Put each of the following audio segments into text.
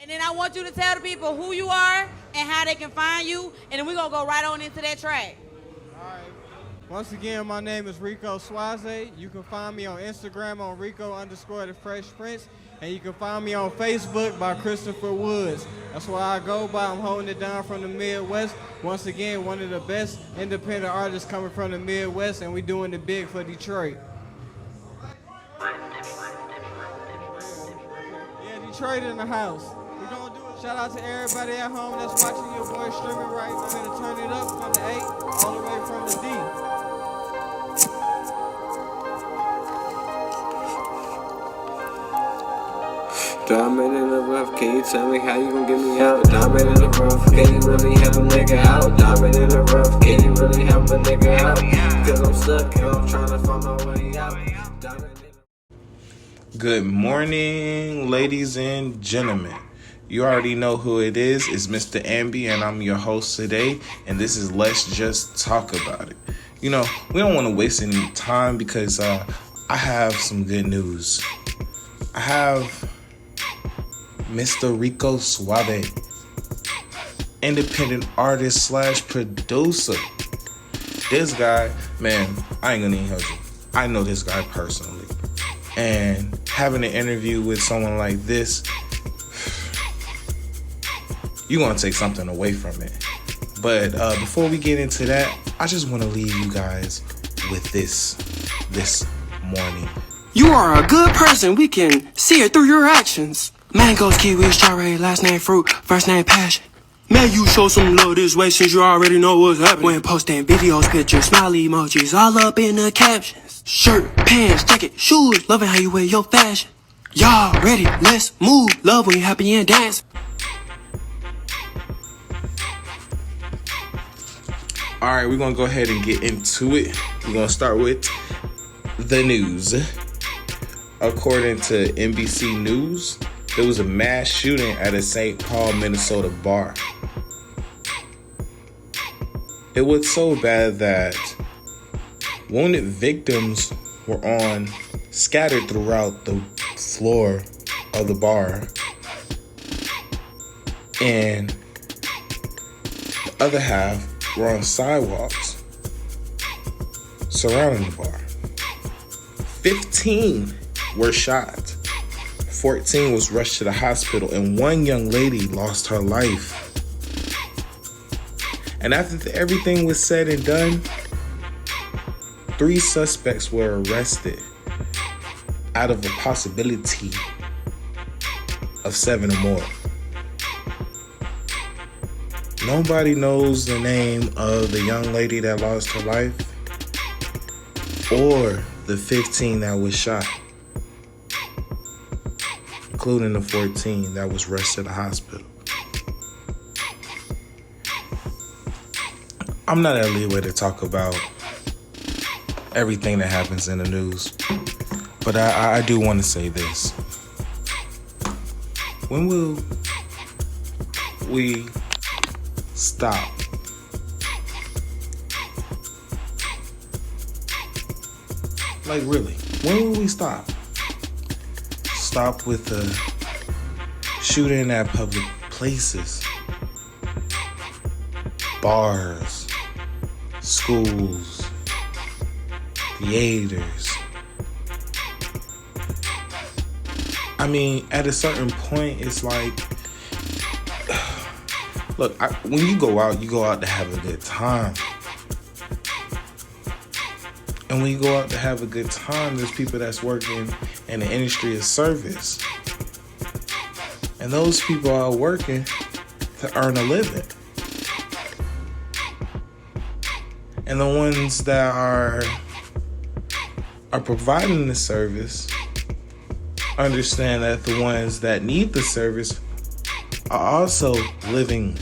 And then I want you to tell the people who you are and how they can find you, and then we're going to go right on into that track. All right. Once again, my name is Rico Swaze. You can find me on Instagram on Rico_the Fresh Prince. And you can find me on Facebook by Christopher Woods. That's where I go by. I'm holding it down from the Midwest. Once again, one of the best independent artists coming from the Midwest, and we doing it big for Detroit. Yeah, Detroit in the house. We're going to do it. Shout out to everybody at home that's watching your boy streaming right now. I'm going to turn it up from the 8 all the way from the D. Diamond in the rough, can you tell me how you gon' get me out? Diamond in the rough, can you really help a nigga out? Diamond in the rough, can you really help a nigga out? Cause I'm stuck and I'm trying to find my way out. Good morning, ladies and gentlemen. You already know who it is. It's Mr. Ambi, and I'm your host today. And this is Let's Just Talk About It. You know, we don't want to waste any time because I have some good news. I have Mr. Rico Swaze, independent artist / producer. This guy, man, I ain't gonna even hold you. I know this guy personally. And having an interview with someone like this, you're gonna take something away from it. But before we get into that, I just want to leave you guys with this morning. You are a good person, we can see it through your actions. Mangoes, kiwis, strawberry, last name fruit, first name passion. Man, you show some love this way since you already know what's happening. When posting videos, pictures, smiley emojis, all up in the captions. Shirt, pants, jacket, shoes, loving how you wear your fashion. Y'all ready, let's move, love when you happy and dance. Alright, we're gonna go ahead and get into it. We're gonna start with the news. According to NBC News, there was a mass shooting at a St. Paul, Minnesota bar. It was so bad that wounded victims were scattered throughout the floor of the bar. And the other half were on sidewalks surrounding the bar. 15 were shot. 14 was rushed to the hospital, and one young lady lost her life. And after everything was said and done, 3 suspects were arrested out of a possibility of 7 or more. Nobody knows the name of the young lady that lost her life or the 15 that was shot, including the 14 that was rushed to the hospital. I'm not at leeway to talk about everything that happens in the news, but I do want to say this. When will we stop like really? When will we stop? Stop with the shooting at public places, bars, schools, theaters. I mean, at a certain point, it's like, look, when you go out to have a good time. And when you go out to have a good time, there's people that's working in the industry of service. And those people are working to earn a living. And the ones that are providing the service understand that the ones that need the service are also living.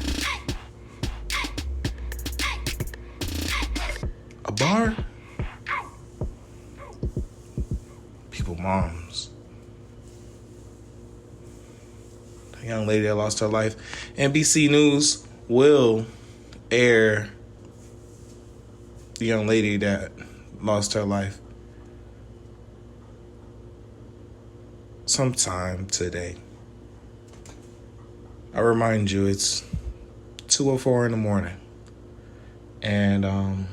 A bar? People, moms. The young lady that lost her life. NBC News will air the young lady that lost her life sometime today. I remind you, it's 2:04 in the morning. And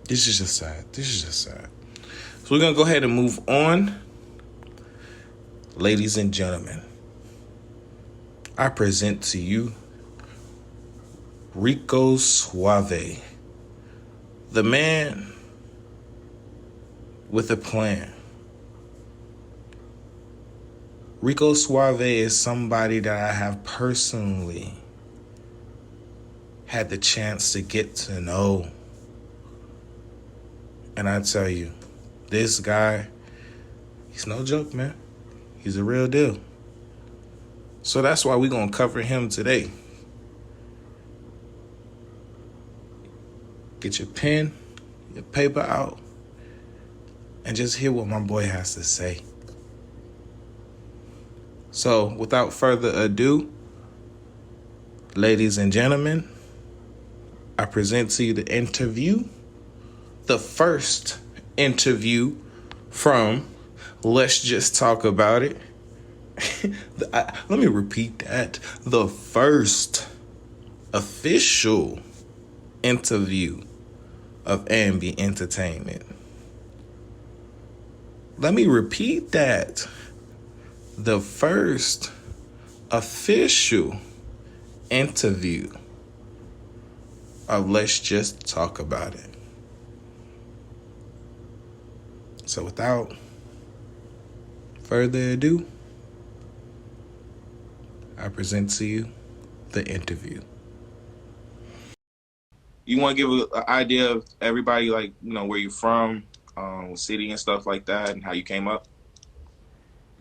this is just sad. So we're going to go ahead and move on. Ladies and gentlemen, I present to you Rico Swaze, the man with a plan. Rico Swaze is somebody that I have personally had the chance to get to know. And I tell you, this guy, he's no joke, man. He's a real deal. So that's why we're going to cover him today. Get your pen, your paper out, and just hear what my boy has to say. So, without further ado, ladies and gentlemen, I present to you the interview, the first interview from Let's Just Talk About It. Let me repeat that. The first official interview of Ambi Entertainment. Let me repeat that. The first official interview of Let's Just Talk About It. So without further ado, I present to you the interview. You want to give an idea of everybody, like, you know, where you're from, city and stuff like that, and how you came up?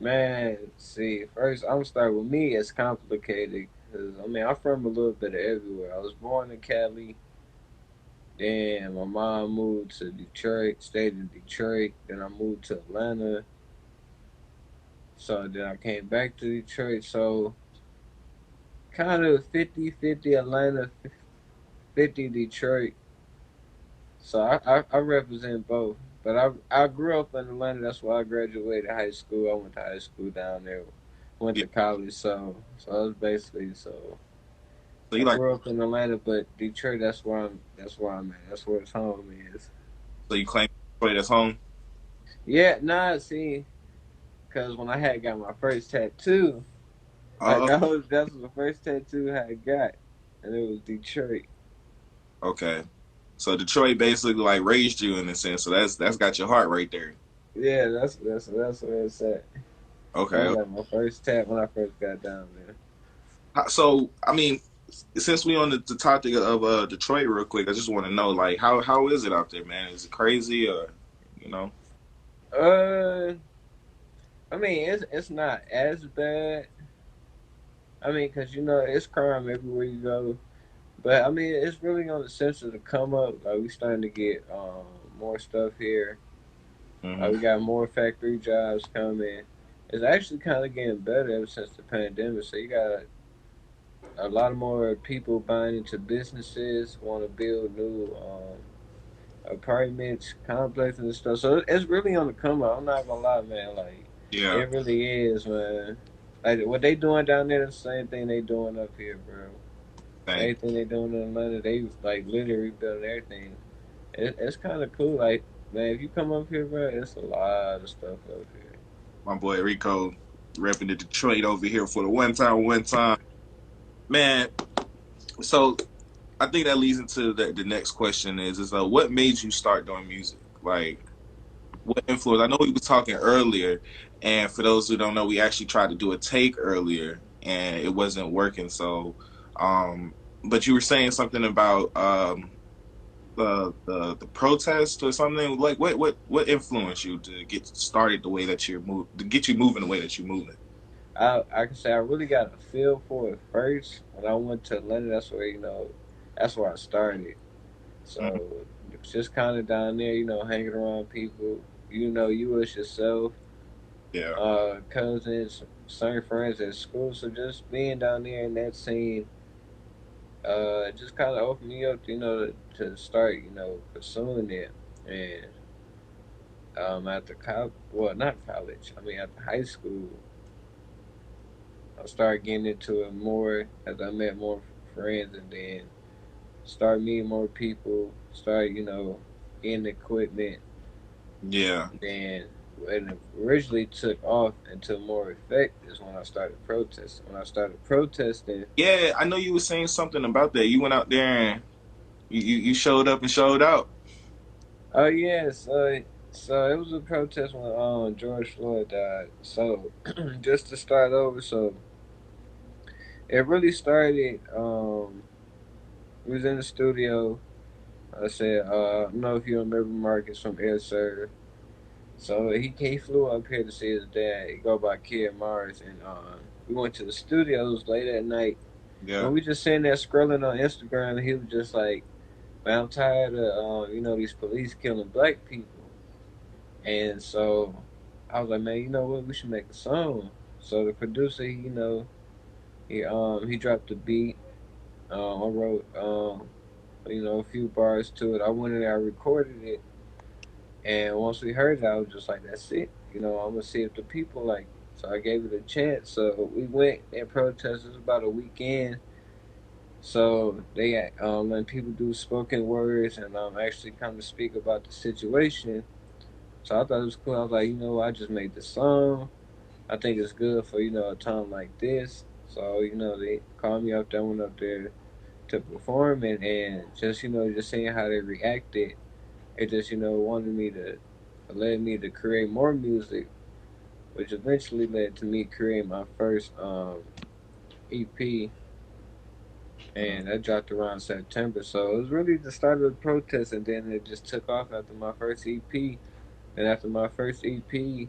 Man, see, first I'm gonna start with me. It's complicated because I'm from a little bit of everywhere. I was born in Cali, then my mom moved to Detroit, stayed in Detroit. Then I moved to Atlanta, so then I came back to Detroit. So kind of 50-50 Atlanta, 50 Detroit. So I represent both. But I grew up in Atlanta. That's why I graduated high school. I went to high school down there. Went Yeah. to college. So it was basically so. So I you like, grew up in Atlanta, but Detroit. That's where I'm at. That's where his home is. so you claim Detroit as home? Yeah, nah. See, because when I had got my first tattoo, like Uh, that's the first tattoo I got, and it was Detroit. okay. So Detroit basically like raised you in a sense. So that's got your heart right there. Yeah, that's where it's at. I Okay. got my first tat when I first got down there. So I mean, since we on the topic of Detroit real quick, I just want to know, like, how is it out there, man? Is it crazy, or you know? Uh, it's not as bad. Cause it's crime everywhere you go. But it's really on the sense of the come up. Like we starting to get more stuff here. Hmm. We got more factory jobs coming. It's actually kind of getting better ever since the pandemic. So you got a lot more people buying into businesses, want to build new apartments, complexes and stuff. So it's really on the come up. I'm not gonna lie, man. Like Yeah. it really is, man. Like what they doing down there, the same thing they doing up here, bro. Thank Same thing they doing in Atlanta. They like literally rebuilding everything. It's kind of cool. Like man, if you come up here, bro, it's a lot of stuff up here. my boy Rico repping the Detroit over here for the one time, man. So I think that leads into the next question is what made you start doing music? Like, what influence? I know we were talking earlier, and for those who don't know, we actually tried to do a take earlier, and it wasn't working. So, but you were saying something about the protest or something. Like, what influenced you to get started the way that to get you moving the way that you're moving? I can say I really got a feel for it first when I went to Atlanta. That's where I started. Mhm. So it's just kind of down there, hanging around people. You was yourself, Yeah, cousins, certain friends at school. So just being down there in that scene, it just kind of opened me up, to start, pursuing it. And after college, well, not college. After high school, I started getting into it more as I met more friends, and then start meeting more people. Start getting equipment. Yeah. Then when it originally took off and took more effect is when I started protesting. When I started protesting, Yeah, I know you were saying something about that. You went out there and you showed up and showed out. oh yeah, so it was a protest when George Floyd died. So just to start over, so it really started. We was in the studio. I said, I don't know if you remember Marcus from Air Serv. So he flew up here to see his dad. He go by Kid Mars, and we went to the studios late at night, Yeah. and we just sitting there scrolling on Instagram. And he was just like, "Man, I'm tired of these police killing black people." And so I was like, "Man, you know what? We should make a song." So the producer, he dropped the beat. I wrote a few bars to it. I went in there, I recorded it. And once we heard it, I was just like, "That's it. I'm gonna see if the people like it." So I gave it a chance. So we went and protested. It was about a weekend. So they letting people do spoken words and actually come to speak about the situation. So I thought it was cool. I was like, I just made the song. I think it's good for a time like this. So they called me up there, went up there to perform it, and just seeing how they reacted. It just wanted me to led me to create more music, which eventually led to me creating my first EP, and that dropped around September. So it was really the start of the protest, and then it just took off after my first EP. And after my first EP, here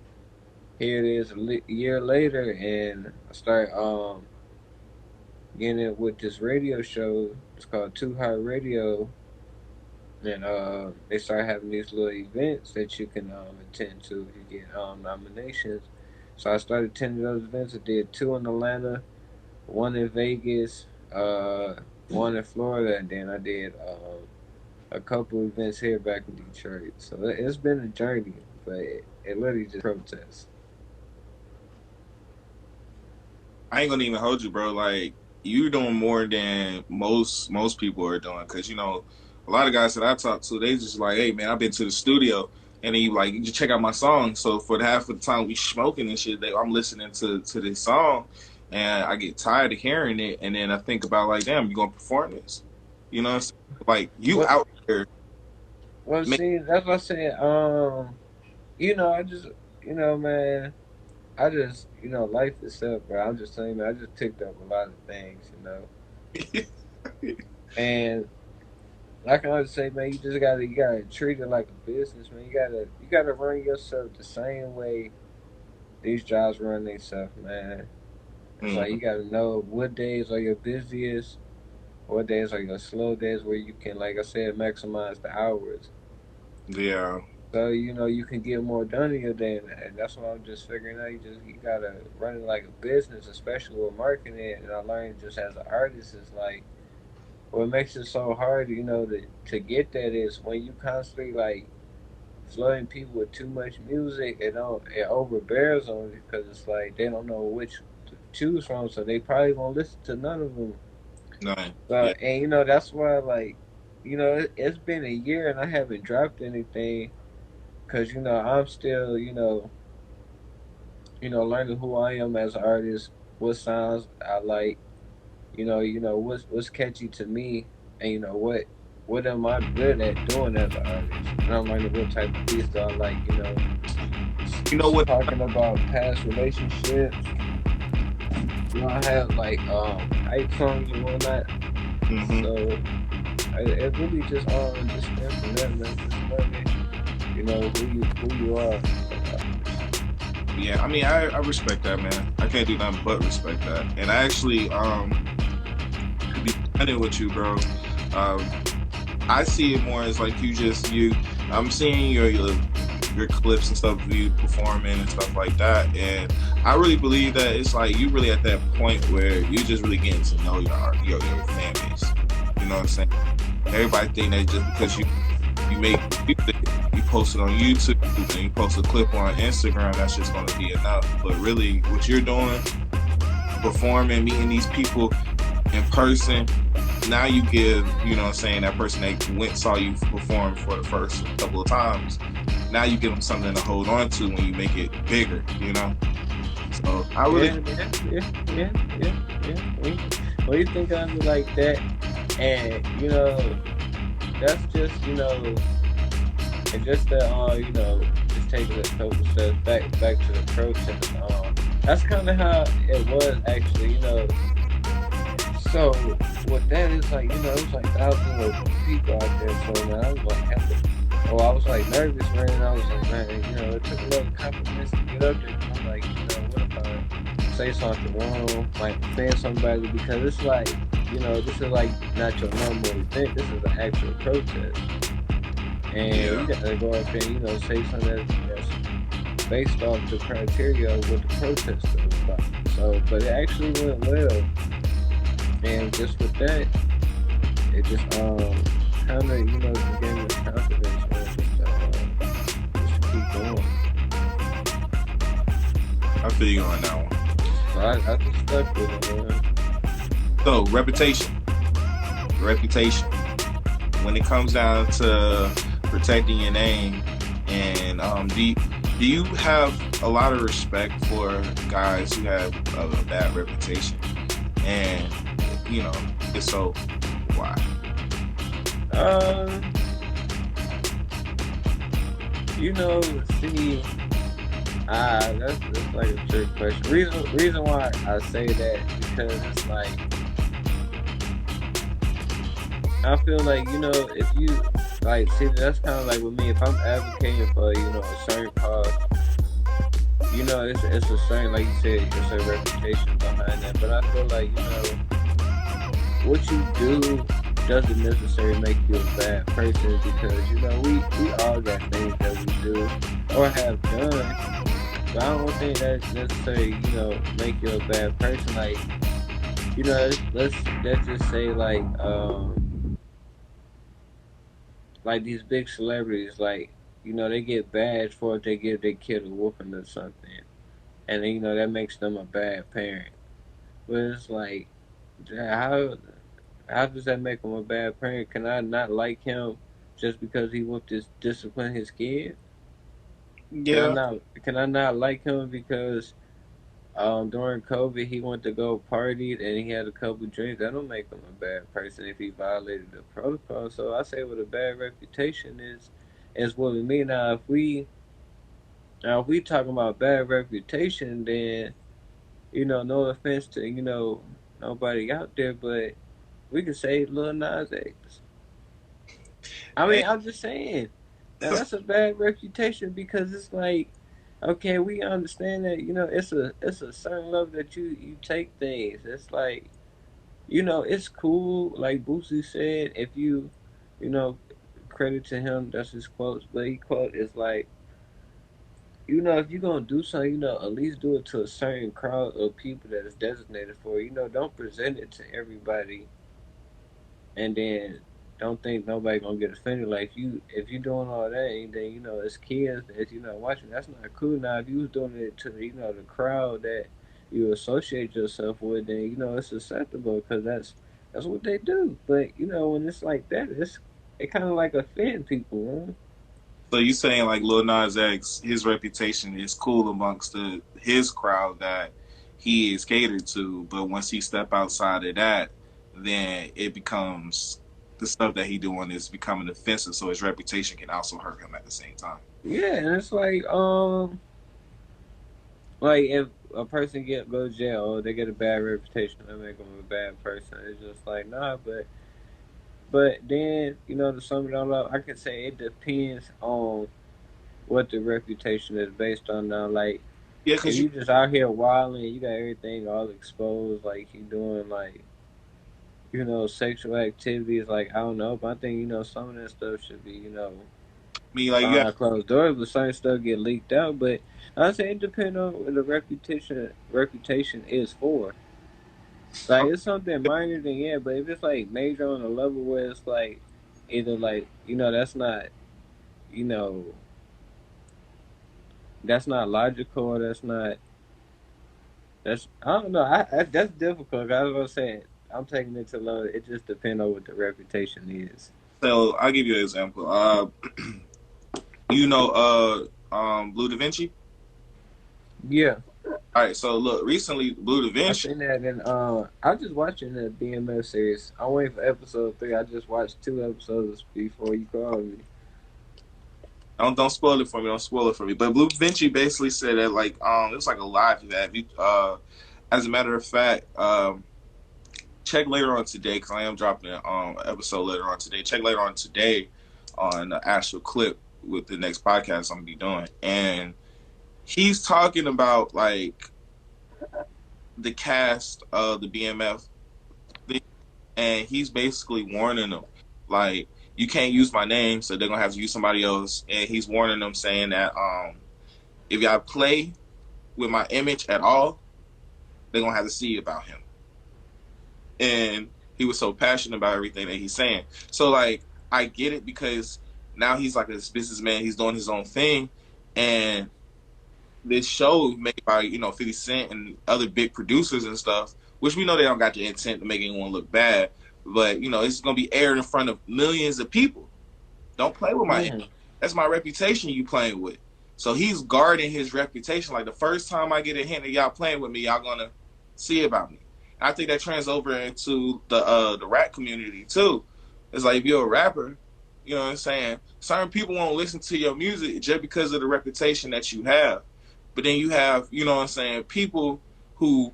it is year later, and I started getting it with this radio show. It's called Too High Radio, and they started having these little events that you can attend to if you get nominations. So I started attending those events. I did two in Atlanta, one in Vegas, one in Florida, and then I did a couple events here back in Detroit. So it's been a journey, but it literally just protests. I ain't gonna even hold you, bro. Like you doing more than most people are doing, because a lot of guys that I talk to, they just like, hey man, I've been to the studio, and then you just check out my song. So for the half of the time we smoking and shit, I'm listening to this song, and I get tired of hearing it, and then I think about like, damn, you gonna perform this? You know what I'm saying? Like you Well, out there. well, see, that's what I said. I just, man, I just, life itself, bro. I'm just saying, man, I just picked up a lot of things. And like I just say, man, you gotta treat it like a business, man. You gotta run yourself the same way these jobs run themselves, man. It's like Mm, you gotta know what days are your busiest, what days are your slow days where you can, like I said, maximize the hours. yeah. So you can get more done in your day, and that's what I'm just figuring out. You gotta run it like a business, especially with marketing. And I learned just as an artist is like what makes it so hard, to get that is when you constantly like flooding people with too much music. It overbears on you because it's like they don't know which to choose from, so they probably won't listen to none of them. No. So Yeah. and that's why like it's been a year and I haven't dropped anything because I'm still learning who I am as an artist, what sounds I like, what's catchy to me, and what am I good at doing as an artist, and I'm learning what type of beats do I like, You know what? talking about past relationships. I have like hype songs and whatnot, Hmm. so it really just stems from that, man. Just learning, who you are. Yeah, I mean, I respect that, man. I can't do nothing but respect that. And I actually, to be honest with you, bro, um, I see it more as like you. I'm seeing your clips and stuff of you performing and stuff like that, and I really believe that it's like you really at that point where you just really getting to know your fan base. You know what I'm saying? Everybody think that just because you make music, you post it on YouTube and you post a clip on Instagram, that's just gonna be enough. But really, what you're doing, performing, meeting these people in person. Now you give, you know what I'm saying, that person that saw you perform for the first couple of times, now you give them something to hold on to when you make it bigger, you know? So I really, When you think of it like that, and that's just and just that just taking a couple steps back to the protest. That's kind of how it was actually. So what that is like, it's like thousands of people out there. So man, I was like, I was like nervous, man. I was like, man, it took a lot of confidence to get up there. I'm like, what if I say something wrong, like offend somebody? Because it's like, this is like not your normal event. This is an actual protest, and you gotta go up there, say something that's based off the criteria of what the protest is about. So, but it actually went well. And just with that, it just kind of just gave me confidence, man, just to keep going. I feel you on that one. So I just stuck with it, man. So reputation. When it comes down to protecting your name, and do you have a lot of respect for guys who have a bad reputation? And if so, why? See, that's like a trick question. Reason why I say that, because it's like, I feel like, if you like, see, that's kind of like with me. If I'm advocating for, a certain cause, it's a certain, like you said, it's a reputation behind that. But I feel like, what you do doesn't necessarily make you a bad person, because we all got things that we do or have done, but I don't think that's necessarily make you a bad person. Like, let's just say like these big celebrities, like, they get badged for if they give their kid a whooping or something, and then, that makes them a bad parent. But it's like, how does that make him a bad parent? Can I not like him just because he whooped discipline his kid? Yeah. Can I not like him because during COVID he went to go party and he had a couple drinks? That don't make him a bad person if he violated the protocol. So I say what a bad reputation is what we mean. Now if we talking about bad reputation, then no offense to nobody out there, but we could say Lil Nas X. I mean, I'm just saying. Now that's a bad reputation, because it's like, okay, we understand that it's a certain level that you take things. It's like, it's cool. Like Boosie said, if you know, credit to him, that's his quotes. But he quote is like, if you're gonna do something, at least do it to a certain crowd of people that is designated for it. Don't present it to everybody and then don't think nobody gonna get offended. Like, if you doing all that, and then it's kids that watching, that's not cool. Now if you was doing it to the crowd that you associate yourself with, then it's acceptable, because that's what they do. But when it's like that, it kind of like offend people, man. So you saying like Lil Nas X, his reputation is cool amongst his crowd that he is catered to, but once he step outside of that, then it becomes the stuff that he doing is becoming offensive. So his reputation can also hurt him at the same time. Yeah, and it's like if a person go to jail, or they get a bad reputation, that make them a bad person. It's just like, nah, but then to sum it all up, I can say it depends on what the reputation is based on. Now, like, Yeah, if because you just out here wilding, you got everything all exposed, like you doing like sexual activities, like, I don't know, but I think some of that stuff should be me like you behind closed doors, but certain stuff get leaked out. But I say it depends on what the reputation is for. Like, it's something minor, then yeah, but if it's like major on a level where it's like either like that's not you know that's not logical, or that's not I don't know. That's difficult. I was gonna say I'm taking it to low. It just depends on what the reputation is. So I'll give you an example. You know, Blue Da Vinci. Yeah, All right, so look, recently Blue Da I Vinci. seen that, and I was just watching the BMF series. I'm waiting for episode 3. I just watched 2 episodes before you called me. Don't spoil it for me. Don't spoil it for me. But Blue Da Vinci basically said that like it's like a live event. As a matter of fact, check later on today because I am dropping an episode later on today. Check later on today on the actual clip with the next podcast I'm gonna be doing, and he's talking about like the cast of the BMF thing, and he's basically warning them like you can't use my name, so they're gonna have to use somebody else, and he's warning them saying that if y'all play with my image at all, they're gonna have to see about him. And he was so passionate about everything that he's saying. So like I get it because now he's like this businessman, he's doing his own thing, and this show made by 50 Cent and other big producers and stuff, which we know they don't got the intent to make anyone look bad, but it's gonna be aired in front of millions of people. Don't play with my Mm. that's my reputation you playing with. So he's guarding his reputation. Like the first time I get a hint that y'all playing with me, y'all gonna see about me. And I think that trends over into the rap community too. It's like if you're a rapper, you know what I'm saying? Certain people won't listen to your music just because of the reputation that you have. But then you have, you know what I'm saying, people who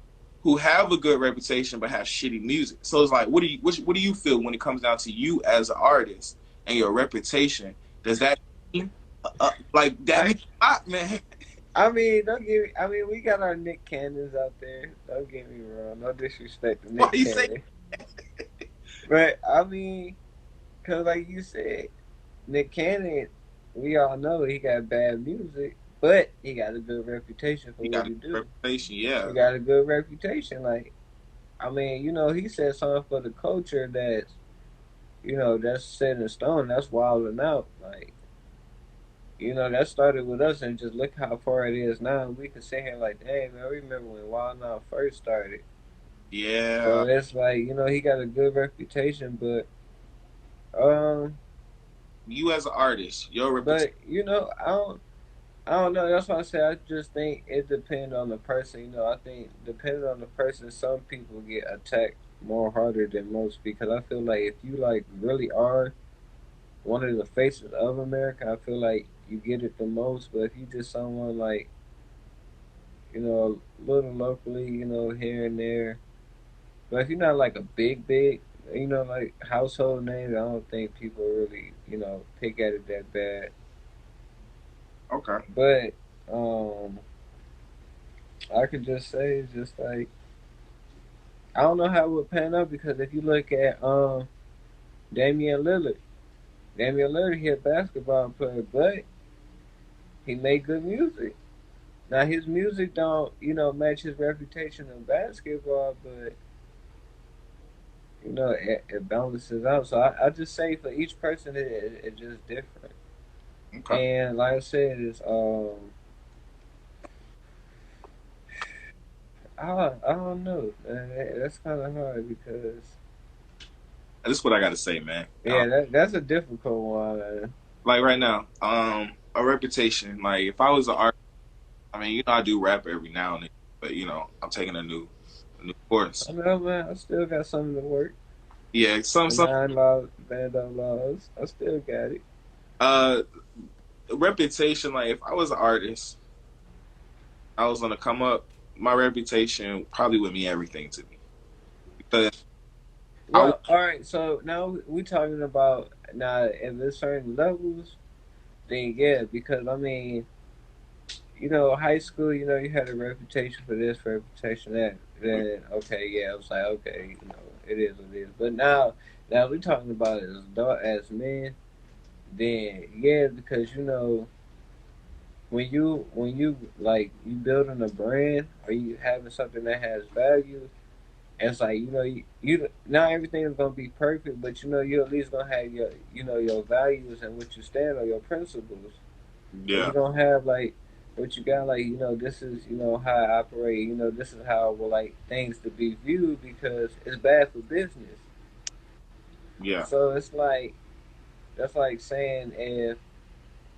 have a good reputation but have shitty music. So it's like, what do you feel when it comes down to you as an artist and your reputation? Does that mean like that means a lot, man? I mean, don't get me. I mean, we got our Nick Cannons out there. Don't get me wrong. No disrespect to Why Nick you say? Cannon, but I mean, cause like you said, Nick Cannon, we all know he got bad music, but he got a good reputation for You what got a he do. reputation, He yeah, got a good reputation. Like, I mean, he said something for the culture that's set in stone. That's wilding out. Like, that started with us, and just look how far it is now. We can sit here like, dang, man, I remember when Wild Out first started. yeah. So it's like, he got a good reputation, but um, You as an artist, your reputation. but I don't know. That's why I say I just think it depends on the person. I think depending on the person, some people get attacked more harder than most because I feel like if you like really are one of the faces of America, I feel like you get it the most. But if you just someone like a little locally, here and there, but if you're not like a big, like household name, I don't think people really pick at it that bad. Okay. But I could just say it's just like I don't know how it would pan out because if you look at Damian Lillard, he a basketball player, but he made good music. Now his music don't match his reputation in basketball, but it balances out. So I just say for each person it's just different. Okay. And like I said, it's I don't know. That's kind of hard because This is what I got to say, man. yeah, that's a difficult one. Like right now, a reputation. Like if I was an artist, I mean, I do rap every now and then, but I'm taking a new course. I know, man. I still got something to work. Yeah, The 9 laws, band laws. I still got it. uh reputation. Like if I was an artist, I was gonna come up. My reputation probably would mean everything to me because I Well, all right. So now we talking about now if there's certain levels, then yeah, because I mean, high school, you had a reputation for this, reputation that. Then okay, yeah, I was like, okay, it is what it is. But now we talking about as adult as men, then yeah, because when you like you building a brand or you having something that has value, and it's like you not everything is gonna be perfect, but you at least gonna have your values and what you stand on, your principles. And yeah. you don't have like But you got like, this is, how I operate. This is how I would like things to be viewed because it's bad for business. Yeah. So it's like that's like saying if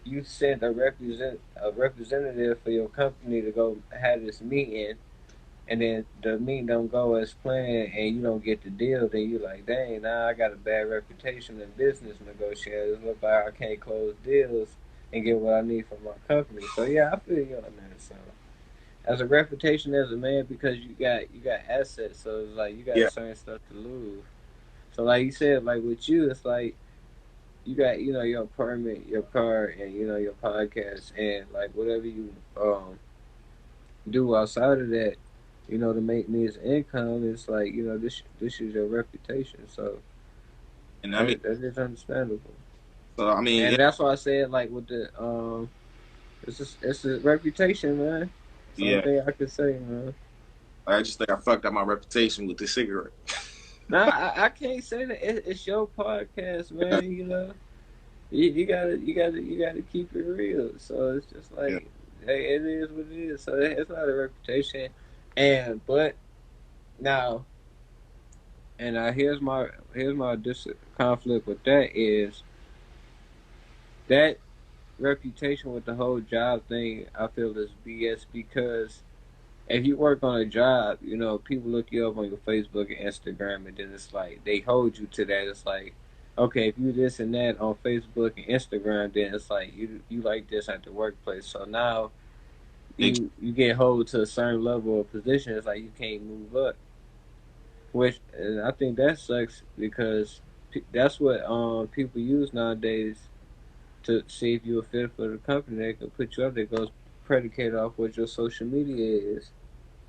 you sent a representative for your company to go have this meeting, and then the meeting don't go as planned, and you don't get the deal, then you like, dang, now I got a bad reputation in business negotiators. Look like I can't close deals and get what I need from my company. So yeah, I feel you on that. So as a reputation as a man, because you got assets, so it's like you got Yeah. certain stuff to lose. So like you said, like with you, it's like you got your apartment, your car, and your podcast, and like whatever you do outside of that, to make me as income. It's like this is your reputation, so And I mean, that is understandable. so I mean, yeah, And that's why I said like with the it's a reputation, man. It's the only yeah. thing I could say, man. I just think I fucked up my reputation with the cigarette. Nah, I can't say that. It's your podcast, man. You gotta keep it real. So it's just Yeah. like, hey, it is what it is. So it's not a reputation, but now, here's my conflict with that is that reputation with the whole job thing. I feel is BS because if you work on a job, people look you up on your Facebook and Instagram, and then it's like they hold you to that. It's like, okay, if you this and that on Facebook and Instagram, then it's like you like this at the workplace. So now Ex- you get hold to a certain level of position. It's like you can't move up, which and I think that sucks because that's what people use nowadays to see if you're a fit for the company. They can put you up. That goes predicated off what your social media is.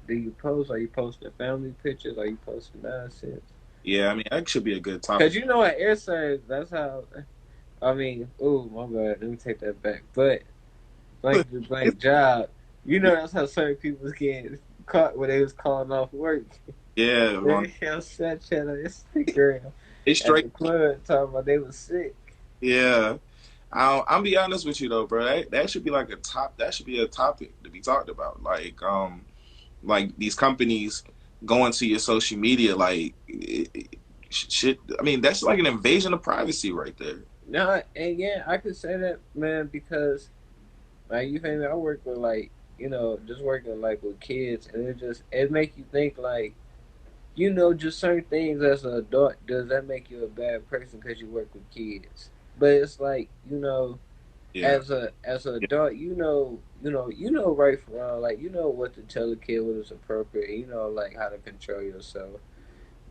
Do you post? Are you posting family pictures? Are you posting nonsense? yeah, I mean, that should be a good Because topic. at air service, that's how. I mean, oh my bad. Let me take that back. But blank to blank job. That's how certain people was getting caught when they was calling off work. Yeah, They on have Snapchat on Instagram it's at straight. the club talking about they was sick. Yeah, I'll be honest with you though, bro. That should be like a top. That should be a topic to be talked about. Like these companies going to your social media, like shit. I mean, that's like an invasion of privacy right there. No, and yeah, I could say that, man, because like you feel me, I work with like just working like with kids, and it make you think like just certain things as an adult. Does that make you a bad person because you work with kids? But it's like Yeah, as an adult, right from wrong. Like what to tell a kid what is appropriate. Like how to control yourself.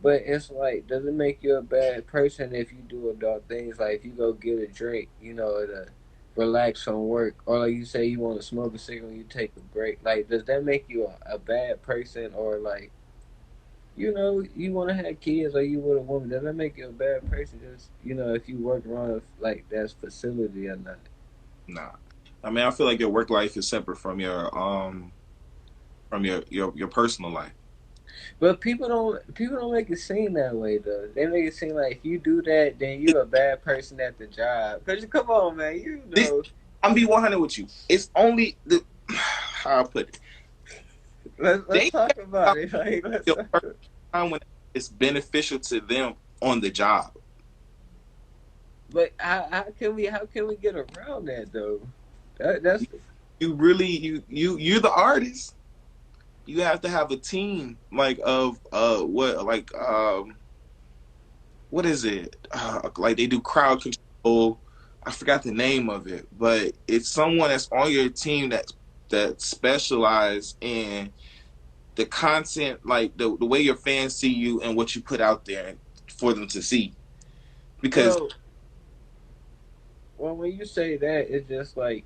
But it's like, does it make you a bad person if you do adult things? Like if you go get a drink, to relax from work, or like you say you want to smoke a cigarette when you take a break. Like, does that make you a bad person, or like you want to have kids, or you with a woman? Does that make you a bad person? Just if you work around like that's facility or not? nah. I mean, I feel like your work life is separate from your personal life. But people don't make it seem that way though. They make it seem like if you do that, then you're a bad person at the job. Cause come on, man, This, I'm be 100 with you. It's only the how I put it. Let's They talk about it. Like, your first time when it's beneficial to them on the job. but how can we get around that though? That's You really you're the artist. You have to have a team like of what is it? Like they do crowd control. I forgot the name of it, but it's someone that's on your team that specialize in the content, like the way your fans see you and what you put out there for them to see. Because well, when you say that, it's just like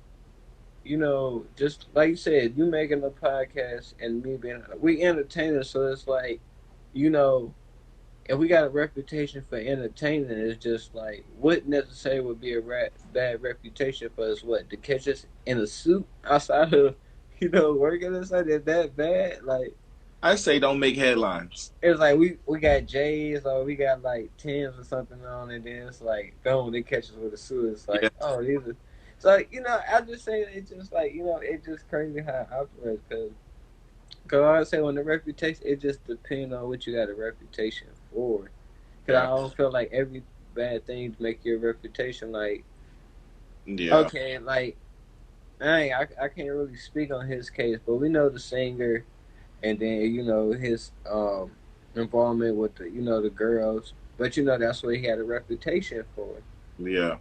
just like you said, you making a podcast and me being we entertainers, so it's like you know if we got a reputation for entertaining, it's just like what necessarily would be a bad reputation for us. What to catch us in a suit outside of working inside that bad? Like I say, don't make headlines. it's like we got J's or we got like tens or something on, and then it's like boom, they catch us with a suit. It's Yeah, like oh these are. So I just say it's just like it's just crazy how it operates because I say when the reputation, it just depends on what you got a reputation for. Because I Yeah. don't feel like every bad thing to make your reputation like Yeah. okay, like I can't really speak on his case, but we know the singer, and then his involvement with the girls, but that's what he had a reputation for. Yeah.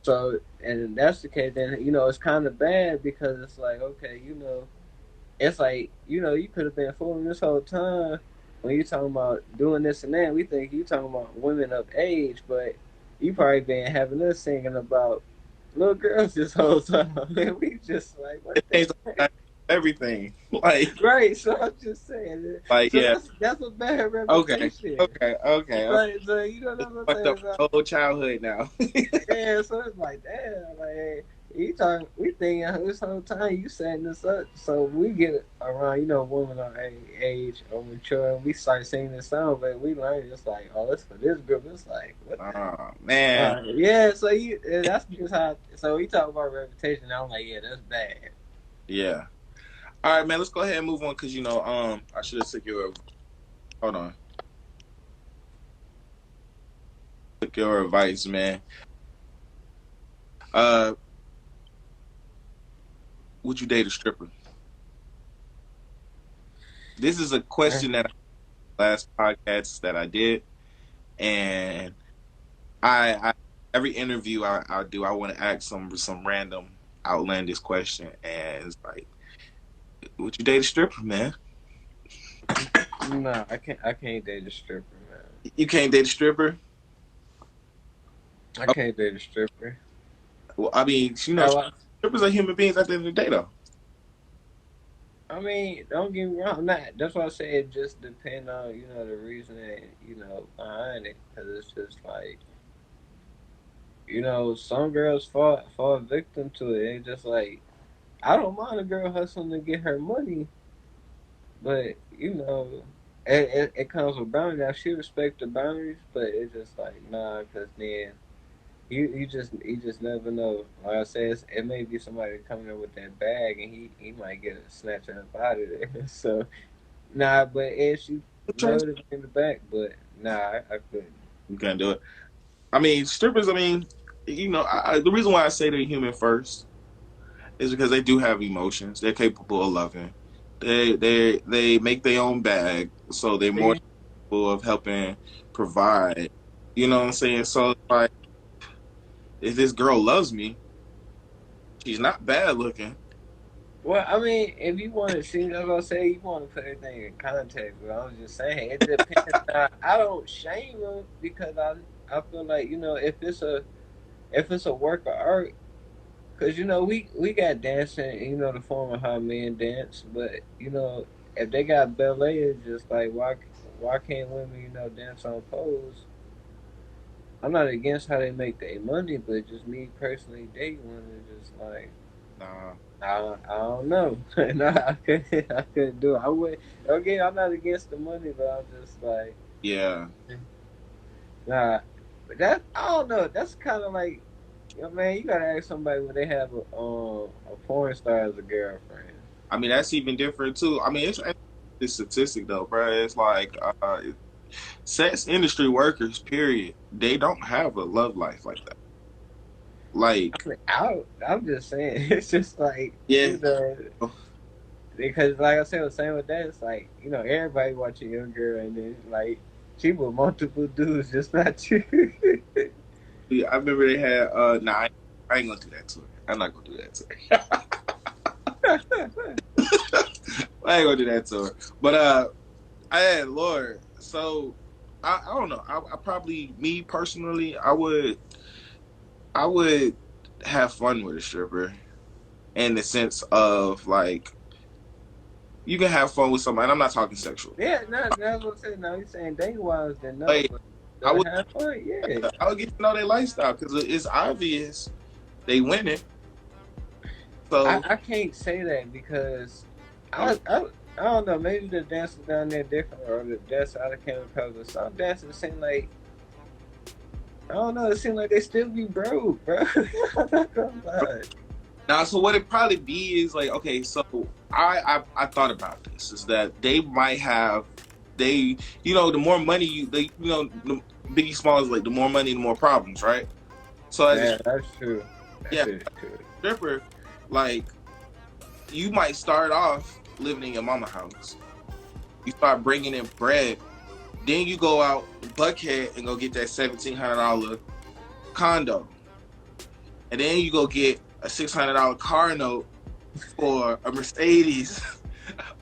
So, and that's the case, then it's kind of bad because it's like okay, it's like you could have been fooling this whole time when you talking about doing this and that. We think you talking about women of age, but you probably been having us singing about little girls this whole time. And we just like what It the changed everything. Like, right. So I'm just saying. So yeah. that's a bad Okay. reputation. Okay. Okay. Okay. So that's what I'm Fucked up saying. my whole childhood now. Yeah, so it's like, damn, like we thinking this whole time you setting this up, so we get around, women our age or mature, and we start singing this song, but we learn it's like, oh, it's for this group. It's like, what the? Oh man. Yeah, so that's just how. So we talk about reputation. And I'm like, yeah, that's bad. Yeah. All right, man. Let's go ahead and move on because I should have took your hold on. Took your advice, man. Uh, would you date a stripper? This is a question that last podcast that I did, and I every interview I do, I want to ask some random outlandish question, and it's like, would you date a stripper, man? No, I can't. I can't date a stripper, man. You can't date a stripper. I can't date a stripper. Well, I mean, Oh, strippers are human beings at the end of the day, though. I mean, don't get me wrong. That's why I say it just depends on the reasoning behind it, because it's just like some girls fall victim to it. It's just like I don't mind a girl hustling to get her money, but it comes with boundaries. Now she respect the boundaries, but it's just like nah, because then you just never know. Like I said, it may be somebody coming in with that bag, and he might get a snatching up out of there. So nah, but if she loaded it in the back, but nah, I couldn't. You can't do it. I mean, strippers. I mean, the reason why I say they're human first is because they do have emotions. They're capable of loving. They make their own bag, so they're more See? capable of helping provide. You know what I'm saying? So like, if this girl loves me, she's not bad looking. Well, I mean, if you want to see, as I say, you want to put everything in context. But I was just saying, it depends. Now, I don't shame them because I feel like if it's a work of art, because we got dancing, the form of how men dance, but if they got ballet, it's just like why can't women dance on poles? I'm not against how they make their money, but just me personally, they want to just like. Nah. I don't know. No, I couldn't do it. I would. Okay, I'm not against the money, but I'm just like, Yeah. nah. But that I don't know. That's kind of like, man, you gotta ask somebody when they have a porn star as a girlfriend. I mean, that's even different too. I mean, it's statistic though, bro. It's like sex industry workers, period. They don't have a love life like that. Like, I mean, I'm just saying, it's just like yeah, because like I said, the same with that. It's like everybody watching your girl, and then like she with multiple dudes, just not you. yeah, I remember they had. Nah, I ain't gonna do that to her. I'm not gonna do that to her. I ain't gonna do that to her. But I had Lord. So I don't know. I probably me personally, I would have fun with a stripper in the sense of like you can have fun with somebody. And I'm not talking sexual. Yeah, that's what I'm saying. Now he's saying dating wise, then no, Like but I would, have fun, yeah. I would get to know their lifestyle because it's obvious they winning. So I can't say that because I don't know. Maybe the dancers down there different, or the dance out of Canada, because some dancers seem like I don't know. It seems like they still be broke, bro. I'm not gonna lie. Now, so what it probably be is like, okay, so I thought about this is that they might have the more money the Biggie Smalls like the more money, the more problems, right? So as a Yeah, that's true. yeah That is true. stripper, like you might start off living in your mama house. You start bringing in bread, then you go out Buckhead and go get that $1,700 condo, and then you go get a $600 car note for a Mercedes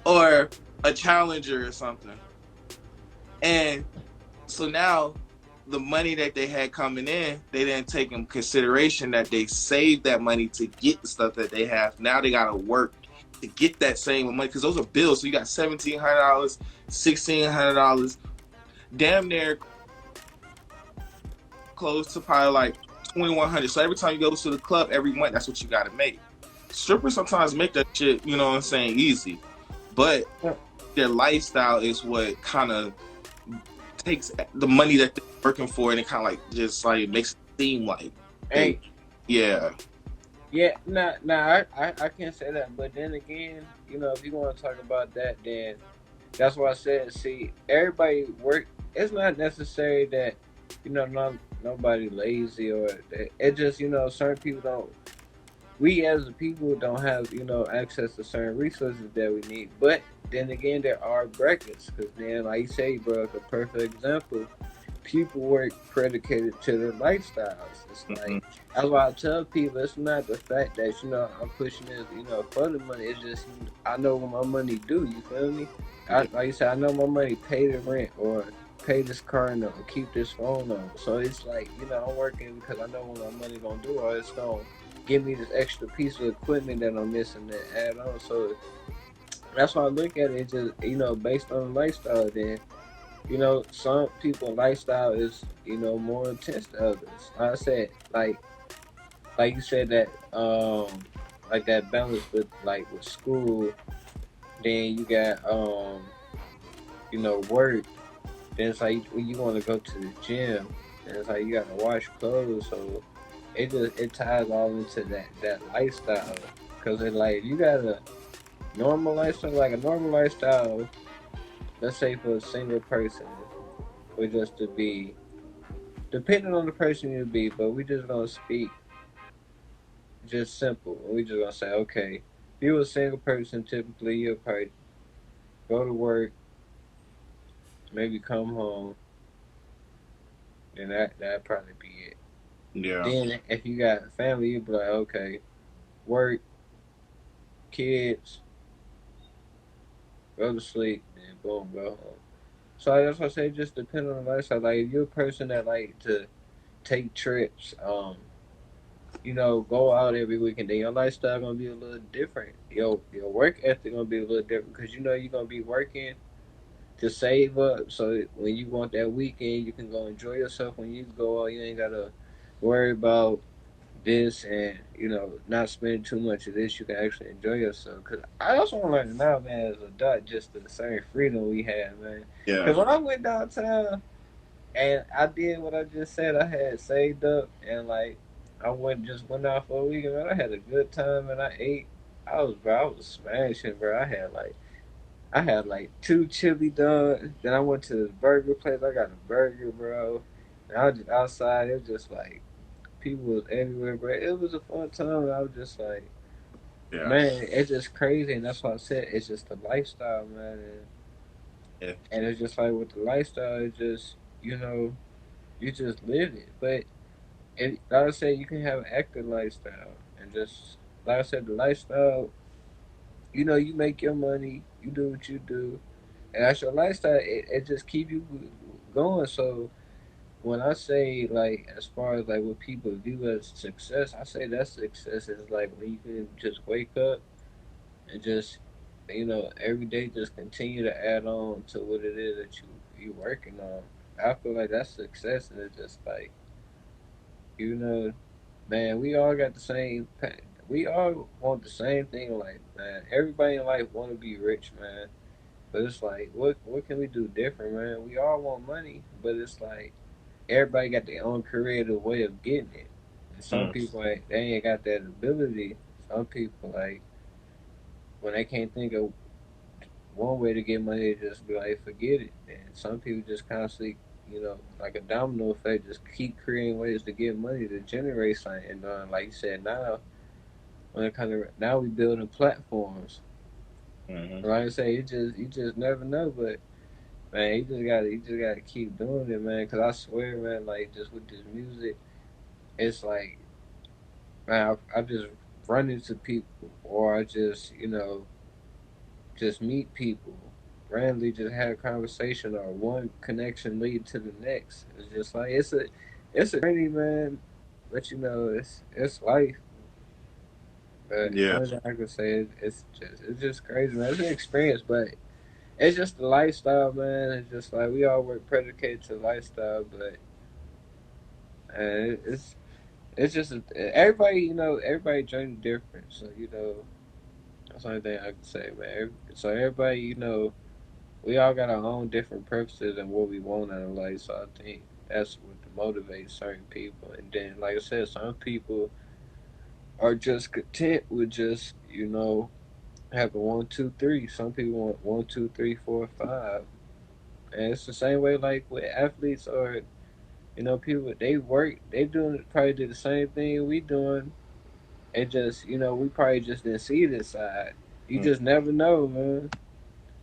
or a Challenger or something. And so now the money that they had coming in, they didn't take in consideration that they saved that money to get the stuff that they have. Now they gotta work to get that same money because those are bills. So you got $1,700, $1,600, damn near close to probably like $2,100. So every time you go to the club every month, that's what you gotta make. Strippers sometimes make that shit, you know what I'm saying, easy. But their lifestyle is what kind of takes the money that they're working for and it kind of like just like makes it seem like Hey, yeah. yeah, I can't say that. But then again, if you want to talk about that, then that's why I said, see, everybody work. It's not necessary that nobody lazy or it just certain people don't. We as a people don't have access to certain resources that we need. But then again, there are brackets because then, like you say, bro, the perfect example. People work predicated to their lifestyles. It's like that's why I tell people it's not the fact that I'm pushing this for the money. It's just I know what my money do. You feel me? Like you said, I know my money pay the rent or pay this car note or keep this phone on. So it's like I'm working because I know what my money gonna do or it's gonna give me this extra piece of equipment that I'm missing that add on. So that's why I look at it. It's just based on the lifestyle. Then some people lifestyle is more intense than others. Like I said, like you said that like that balance with school. Then you got work. Then it's like when you want to go to the gym. And it's like you gotta wash clothes. So it ties all into that lifestyle. Cause it's like you got a normal lifestyle, like a normal lifestyle. Let's say for a single person, would just to be depending on the person you be, but we just gonna speak just simple. We just gonna say, okay, if you're a single person, typically you'll probably go to work, maybe come home, then that'd probably be it. Yeah. Then if you got a family, you'll be like, okay, work, kids, go to sleep, then boom, go home. So that's why I say just depend on the lifestyle. Like if you're a person that like to take trips, go out every weekend, then your lifestyle gonna be a little different. Your work ethic gonna be a little different because you're gonna be working to save up. So when you want that weekend, you can go enjoy yourself. When you go out, you ain't gotta worry about this and not spending too much of this. You can actually enjoy yourself. Cause I also want to learn now, man, as a adult, just the same freedom we have, man. Yeah. Cause when I went downtown and I did what I just said, I had saved up and I went out for a weekend, man. I had a good time and I ate. I was smashing, bro. I had like two chili dogs. Then I went to the burger place. I got a burger, bro. And I was just outside. It was just like people was everywhere, bro. It was a fun time. I was just like, Yeah. man, it's just crazy. And that's why I said it's just the lifestyle, man. Yeah. And it's just like with the lifestyle, it's just you just live it. But like I said, you can have an active lifestyle and just like I said, the lifestyle. You make your money, you do what you do, and that's your lifestyle. It just keep you going. So when I say as far as what people view as success, I say that success is like when you can just wake up and just every day just continue to add on to what it is that you working on. I feel like that's success, and it's just you know, man, we all got the same. We all want the same thing in life, man. Everybody in life want to be rich, man. But it's like, what can we do different, man? We all want money, but it's like everybody got their own creative way of getting it. And some Mm. people they ain't got that ability. Some people like when they can't think of one way to get money, they just be like, forget it. And some people just constantly, like a domino effect, just keep creating ways to get money to generate something. And like you said, now when it kind of now we building platforms. Hmm. Like I say, you just never know, but man, you just gotta keep doing it, man. Cause I swear, man, like just with this music, it's like, man, I just run into people, or I just, just meet people, randomly just have a conversation, or one connection lead to the next. It's just like it's a journey, man. But it's life. But Yeah. only thing I can say is it's just crazy, man. It's an experience, but it's just the lifestyle, man. It's just like we all work predicated to lifestyle, but it's just everybody, everybody journey different. So that's the only thing I can say, man. So everybody, we all got our own different purposes and what we want out of life. So I think that's what motivates certain people. And then, like I said, some people are just content with just having one, two, three. Some people want one, two, three, four, five. And it's the same way like with athletes or people they work they doing probably do the same thing we doing. It just we probably just didn't see this side. You Mm. just never know, man.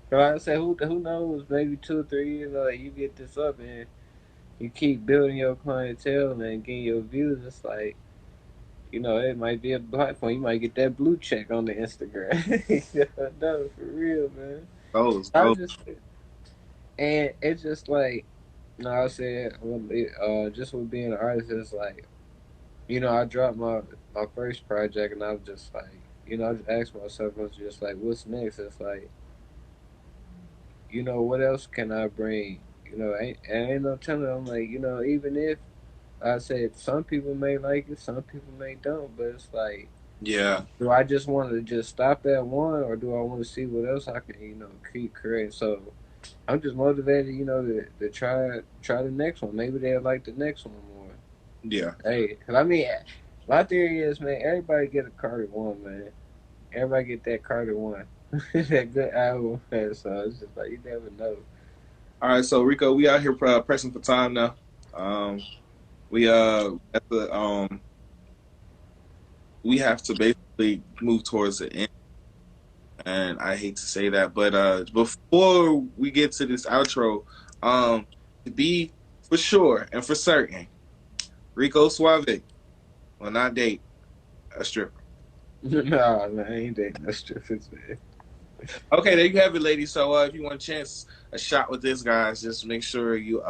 'Cause like I said, who knows? Maybe 2 or 3 years, like you get this up and you keep building your clientele and getting your views. It's like it might be a platform. You might get that blue check on the Instagram. You never know, for real, man. Those, I those. just and it's just like no, I said just with being an artist, it's like I dropped my first project and I was just like I just asked myself, I was just like, what's next? It's like what else can I bring? Ain't no telling. I'm like, even if I said some people may like it, some people may don't, but it's like, Yeah. do I just want to just stop at one, or do I want to see what else I can, keep creating? So I'm just motivated, to try the next one. Maybe they'll like the next one more. Yeah. Hey, cause I mean, my theory is, man, everybody get a Carter one, man. Everybody get that Carter one, that good album, man. So it's just like you never know. All right. So Rico, we out here pressing for time now. Um, we at the we have to basically move towards the end, and I hate to say that, but before we get to this outro, to be for sure and for certain, Rico Suave will not date a stripper. Nah, man, I ain't dating no strippers, man. Okay, there you have it, ladies. So if you want a chance, a shot with this, guys, just make sure you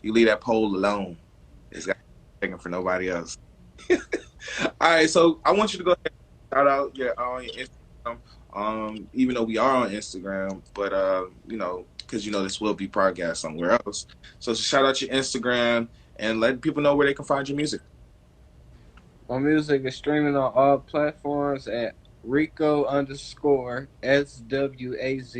leave that pole alone. It's got taken for nobody else. All right, so I want you to go ahead and shout out your Instagram. Even though we are on Instagram, but because this will be broadcast somewhere else. So shout out your Instagram and let people know where they can find your music. My music is streaming on all platforms at Rico underscore SWAZE.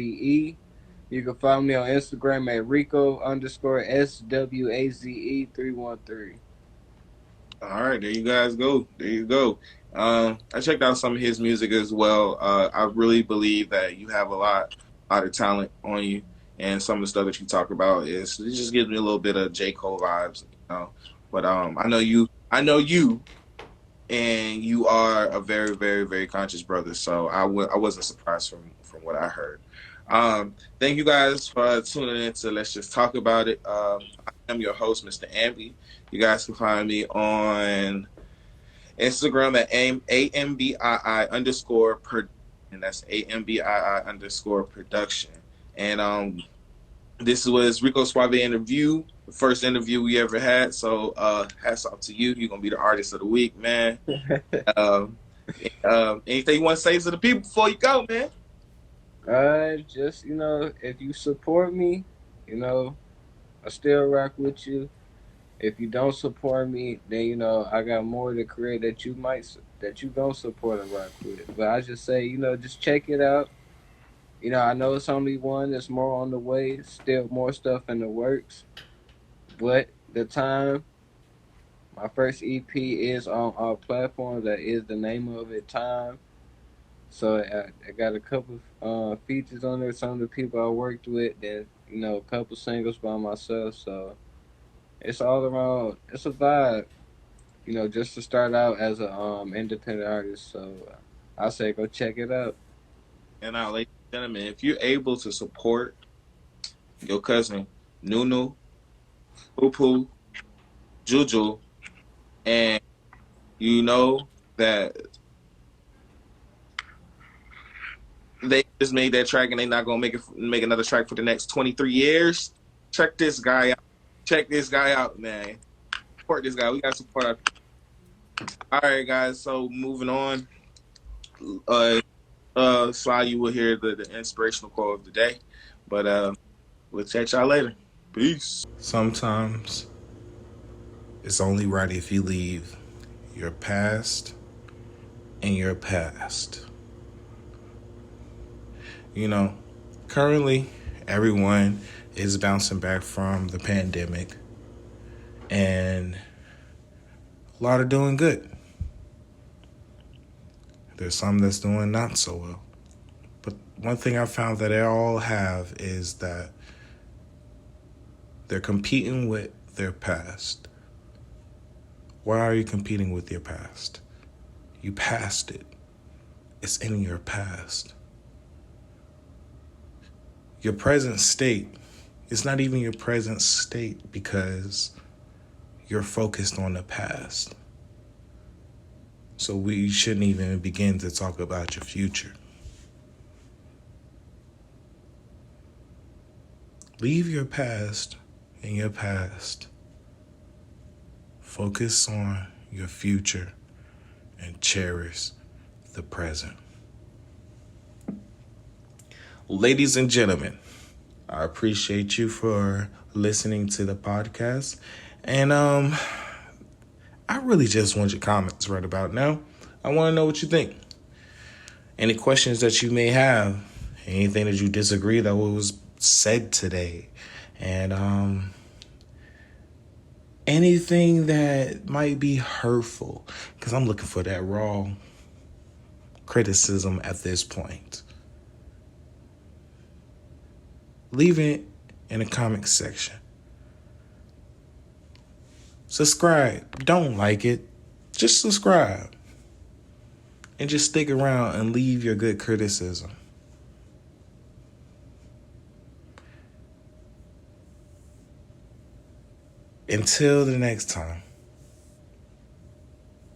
You can find me on Instagram at Rico underscore SWAZE 313. All right, there you guys go. There you go. I checked out some of his music as well. I really believe that you have lot of talent on you, and some of the stuff that you talk about it just gives me a little bit of J. Cole vibes, you know. But I know you, and you are a very, very, very conscious brother. So I wasn't surprised from what I heard. Thank you guys for tuning in to Let's Just Talk About It. I am your host, Mr. Amby. You guys can find me on Instagram at AMBII underscore production. And that's AMBII underscore production. And this was Rico Suave interview, the first interview we ever had. So hats off to you. You're gonna be the artist of the week, man. Um, anything you want to say to the people before you go, man? Just if you support me, I still rock with you. If you don't support me, then I got more to create that you don't support and rock with. But I just say just check it out. I know it's only one. There's more on the way. Still more stuff in the works. But The Time. My first EP is on all platforms. That is the name of it, Time. So I got a couple features on there. Some of the people I worked with. Then a couple singles by myself. So it's all around. It's a vibe. Just to start out as a independent artist. So I say go check it out. And now, ladies and gentlemen, if you're able to support your cousin Nunu, Poo, Juju, and you know that they just made that track and they're not gonna make another track for the next 23 years. Check this guy out. Check this guy out, man. Support this guy. We gotta support our. All right, guys. So moving on. Sly, you will hear the inspirational quote of the day, but we'll catch y'all later. Peace. Sometimes it's only right if you leave your past in your past. Currently, everyone is bouncing back from the pandemic, and a lot are doing good. There's some that's doing not so well. But one thing I found that they all have is that they're competing with their past. Why are you competing with your past? You passed it. It's in your past. Your present state is not even your present state because you're focused on the past. So we shouldn't even begin to talk about your future. Leave your past in your past. Focus on your future and cherish the present. Ladies and gentlemen, I appreciate you for listening to the podcast. And I really just want your comments right about now. I want to know what you think. Any questions that you may have, anything that you disagree that was said today, and anything that might be hurtful, because I'm looking for that raw criticism at this point. Leave it in the comment section. Subscribe. Don't like it. Just subscribe. And just stick around and leave your good criticism. Until the next time,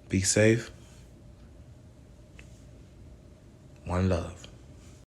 be safe. One love.